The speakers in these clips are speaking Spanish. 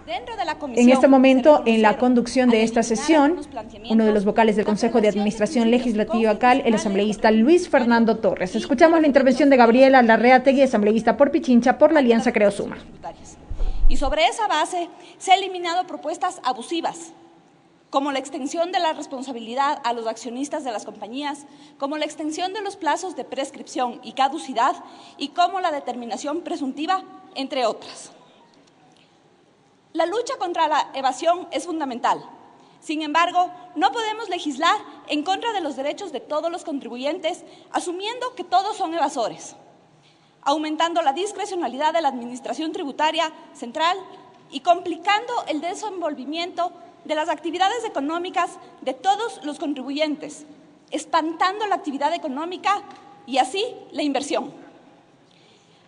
En este momento, en la conducción de esta sesión, uno de los vocales del Consejo de Administración Legislativa CAL, el asambleísta Luis Fernando Torres. Escuchamos la intervención de Gabriela Larreategui, asambleísta por Pichincha, por la Alianza Creo Suma. Y sobre esa base se han eliminado propuestas abusivas, como la extensión de la responsabilidad a los accionistas de las compañías, como la extensión de los plazos de prescripción y caducidad, y como la determinación presuntiva, entre otras. La lucha contra la evasión es fundamental. Sin embargo, no podemos legislar en contra de los derechos de todos los contribuyentes, asumiendo que todos son evasores, aumentando la discrecionalidad de la Administración Tributaria Central y complicando el desenvolvimiento de las actividades económicas de todos los contribuyentes, espantando la actividad económica y así la inversión.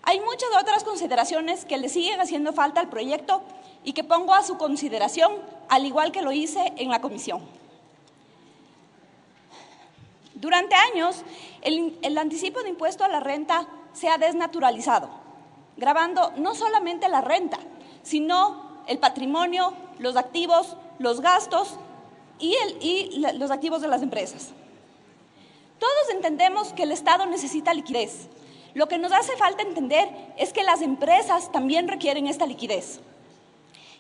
Hay muchas otras consideraciones que le siguen haciendo falta al proyecto y que pongo a su consideración, al igual que lo hice en la comisión. Durante años, el anticipo de impuesto a la renta se ha desnaturalizado, gravando no solamente la renta, sino el patrimonio, los activos, los gastos y los activos de las empresas. Todos entendemos que el Estado necesita liquidez. Lo que nos hace falta entender es que las empresas también requieren esta liquidez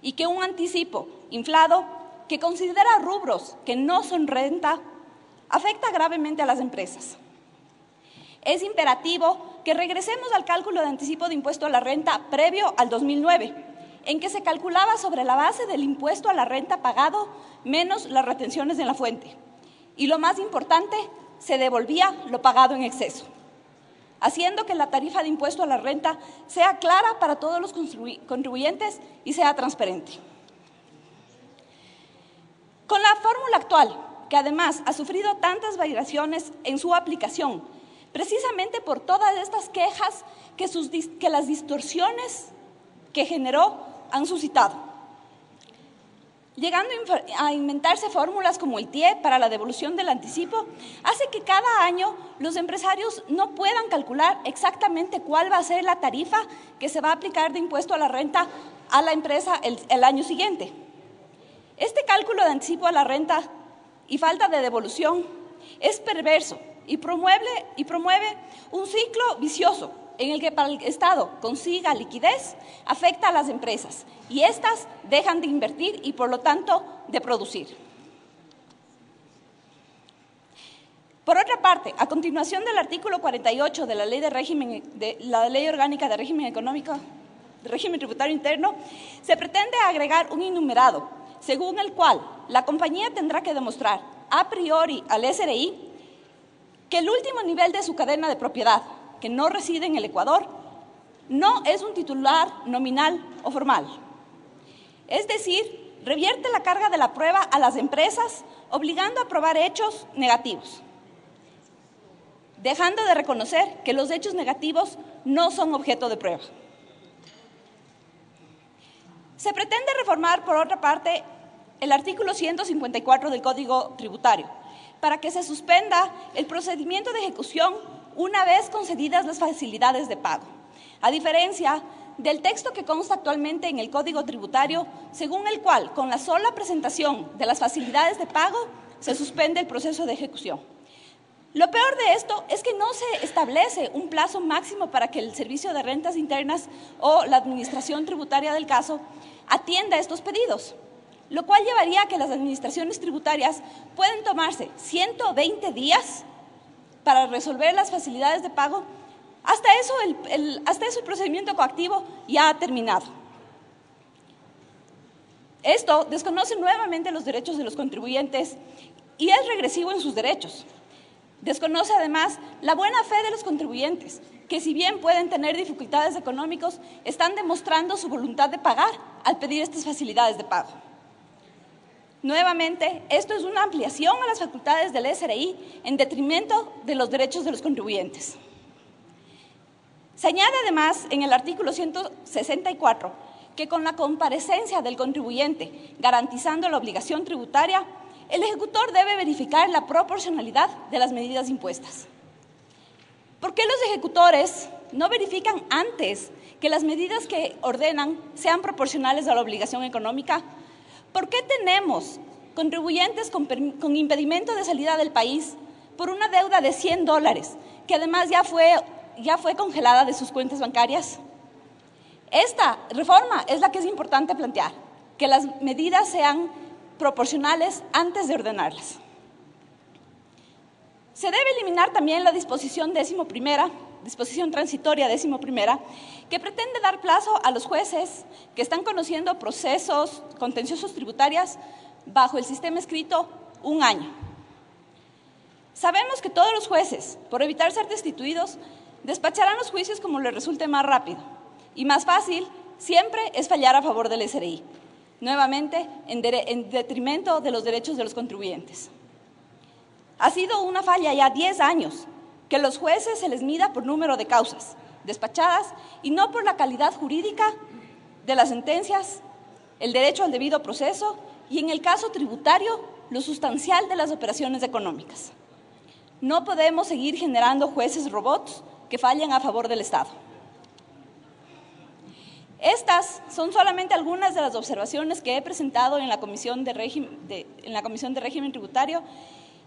y que un anticipo inflado que considera rubros que no son renta afecta gravemente a las empresas. Es imperativo que regresemos al cálculo de anticipo de impuesto a la renta previo al 2009, en que se calculaba sobre la base del impuesto a la renta pagado menos las retenciones en la fuente. Y lo más importante, se devolvía lo pagado en exceso, haciendo que la tarifa de impuesto a la renta sea clara para todos los contribuyentes y sea transparente. Con la fórmula actual, que además ha sufrido tantas variaciones en su aplicación, precisamente por todas estas quejas que las distorsiones que generó han suscitado, llegando a inventarse fórmulas como el TIE para la devolución del anticipo, hace que cada año los empresarios no puedan calcular exactamente cuál va a ser la tarifa que se va a aplicar de impuesto a la renta a la empresa el año siguiente. Este cálculo de anticipo a la renta y falta de devolución es perverso y promueve un ciclo vicioso en el que para el Estado consiga liquidez, afecta a las empresas y éstas dejan de invertir y, por lo tanto, de producir. Por otra parte, a continuación del artículo 48 de la Ley Orgánica de Régimen Económico, de Régimen Tributario Interno, se pretende agregar un enumerado, según el cual la compañía tendrá que demostrar a priori al SRI que el último nivel de su cadena de propiedad, que no reside en el Ecuador, no es un titular nominal o formal. Es decir, revierte la carga de la prueba a las empresas, obligando a probar hechos negativos, dejando de reconocer que los hechos negativos no son objeto de prueba. Se pretende reformar, por otra parte, el artículo 154 del Código Tributario, para que se suspenda el procedimiento de ejecución una vez concedidas las facilidades de pago, a diferencia del texto que consta actualmente en el Código Tributario, según el cual, con la sola presentación de las facilidades de pago, se suspende el proceso de ejecución. Lo peor de esto es que no se establece un plazo máximo para que el Servicio de Rentas Internas o la Administración Tributaria del caso atienda estos pedidos, lo cual llevaría a que las administraciones tributarias pueden tomarse 120 días para resolver las facilidades de pago. Hasta eso el procedimiento coactivo ya ha terminado. Esto desconoce nuevamente los derechos de los contribuyentes y es regresivo en sus derechos. Desconoce además la buena fe de los contribuyentes, que si bien pueden tener dificultades económicas, están demostrando su voluntad de pagar al pedir estas facilidades de pago. Nuevamente, esto es una ampliación a las facultades del SRI en detrimento de los derechos de los contribuyentes. Se añade además en el artículo 164 que con la comparecencia del contribuyente garantizando la obligación tributaria, el ejecutor debe verificar la proporcionalidad de las medidas impuestas. ¿Por qué los ejecutores no verifican antes que las medidas que ordenan sean proporcionales a la obligación económica? ¿Por qué tenemos contribuyentes con impedimento de salida del país por una deuda de $100, que además ya fue congelada de sus cuentas bancarias? Esta reforma es la que es importante plantear, que las medidas sean proporcionales antes de ordenarlas. Se debe eliminar también la disposición transitoria 11ª, que pretende dar plazo a los jueces que están conociendo procesos contenciosos tributarios bajo el sistema escrito 1 año. Sabemos que todos los jueces, por evitar ser destituidos, despacharán los juicios como les resulte más rápido y más fácil siempre es fallar a favor del SRI, nuevamente en detrimento de los derechos de los contribuyentes. Ha sido una falla ya 10 años que los jueces se les mida por número de causas despachadas y no por la calidad jurídica de las sentencias, el derecho al debido proceso y, en el caso tributario, lo sustancial de las operaciones económicas. No podemos seguir generando jueces robots que fallen a favor del Estado. Estas son solamente algunas de las observaciones que he presentado en la Comisión de Régimen Tributario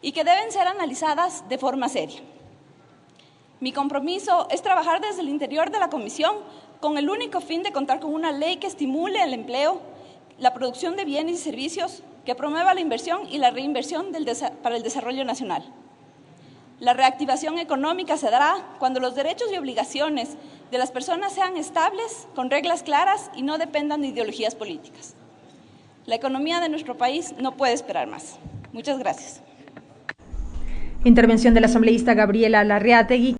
y que deben ser analizadas de forma seria. Mi compromiso es trabajar desde el interior de la Comisión con el único fin de contar con una ley que estimule el empleo, la producción de bienes y servicios, que promueva la inversión y la reinversión para el desarrollo nacional. La reactivación económica se dará cuando los derechos y obligaciones de las personas sean estables, con reglas claras y no dependan de ideologías políticas. La economía de nuestro país no puede esperar más. Muchas gracias. Intervención del asambleísta Gabriela Larreategui.